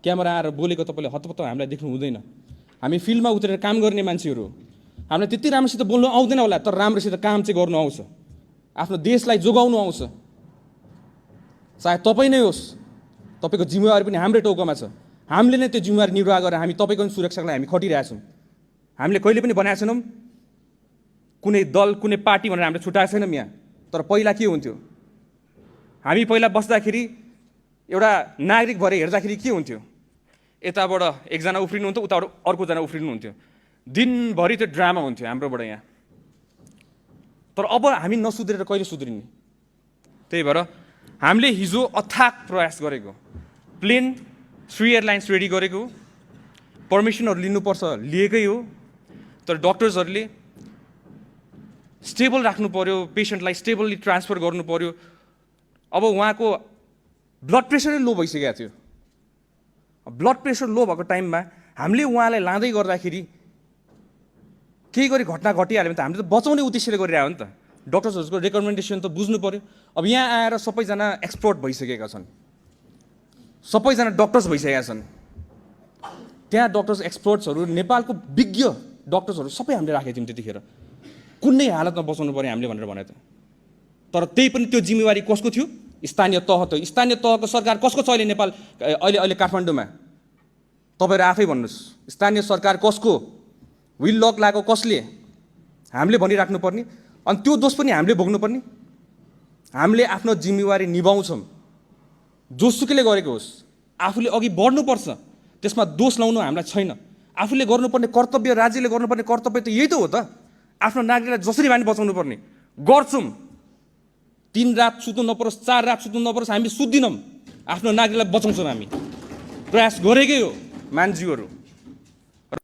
Camera आएर बोलेको तपाईँले हतपत्त हामीलाई देख्नु हुँदैन। हामी फिल्डमा उत्रेर काम गर्ने मान्छेहरू, हामीलाई त्यति राम्रोसित बोल्नु आउँदैन होला, तर राम्रोसित काम चाहिँ गर्नु आउँछ, आफ्नो देशलाई जोगाउनु आउँछ। चाहे तपाईँ नै होस्, तपाईँको जिम्मेवारी पनि हाम्रै टाउकोमा छ। हामीले नै त्यो जिम्मेवारी निर्वाह गरेर हामी तपाईँको सुरक्षाको लागि हामी खटिरहेछौँ। हामीले कहिले पनि भनेका छैनौँ कुनै दल कुनै पार्टी भनेर हामीले छुट्याएको छैनौँ यहाँ। तर पहिला के हुन्थ्यो, हामी पहिला बस्दाखेरि एउटा नागरिक भएर हेर्दाखेरि के हुन्थ्यो, यताबाट एकजना उफ्रिनुहुन्थ्यो, उताबाट अर्कोजना उफ्रिनुहुन्थ्यो, दिनभरि त्यो ड्रामा हुन्थ्यो हाम्रोबाट यहाँ। तर अब हामी नसुध्रेर कहिले सुध्रिने? त्यही भएर हामीले हिजो अथाक प्रयास गरेको, प्लेन 3 एयरलाइन्स रेडी गरेको, पर्मिसनहरू लिनुपर्छ लिएकै हो। तर डक्टर्सहरूले स्टेबल राख्नु पर्यो, पेसेन्टलाई स्टेबली ट्रान्सफर गर्नु पर्यो। अब उहाँको ब्लड प्रेसरै लो भइसकेको थियो। ब्लड प्रेसर लो भएको टाइममा हामीले उहाँलाई लाँदै गर्दाखेरि केही गरी घटना घटिहाल्यो भने त हामीले त बचाउने उद्देश्यले गरिरहेको हो नि त। डक्टर्सहरूको रेकमेन्डेसन त बुझ्नु पर्यो। अब यहाँ आएर सबैजना एक्सपर्ट भइसकेका छन्, सबैजना डक्टर्स भइसकेका छन्। त्यहाँ डक्टर्स एक्सपर्ट्सहरू, नेपालको विज्ञ डक्टर्सहरू सबै हामीले राखेको थियौँ त्यतिखेर। कुनै हालतमा बचाउनु पर्यो हामीले भनेर भने त। तर त्यही पनि त्यो जिम्मेवारी कसको थियो? स्थानीय तह त। स्थानीय तहको सरकार कसको छ अहिले नेपाल अहिले काठमाडौँमा? तपाईँहरू आफै भन्नुहोस्, स्थानीय सरकार कसको? व्हिल लक लगाएको कसले? हामीले भनिराख्नु पर्ने, अनि त्यो दोष पनि हामीले भोग्नुपर्ने। हामीले आफ्नो जिम्मेवारी निभाउँछौँ, जोसुकैले गरेको होस्। आफूले अघि बढ्नुपर्छ, त्यसमा दोष लाउनु हामीलाई छैन। आफूले गर्नुपर्ने कर्तव्य, राज्यले गर्नुपर्ने कर्तव्य त यही त हो त। आफ्नो नागरिकलाई जसरी भए पनि बचाउनु पर्ने गर्छौँ। 3 रात सुत्नु नपरोस्, 4 रात सुत्नु नपरोस्, हामी सुत्दिनौँ। आफ्नो नागरिकलाई बचाउँछौँ। हामी प्रयास गरेकै हो मान्छेहरू।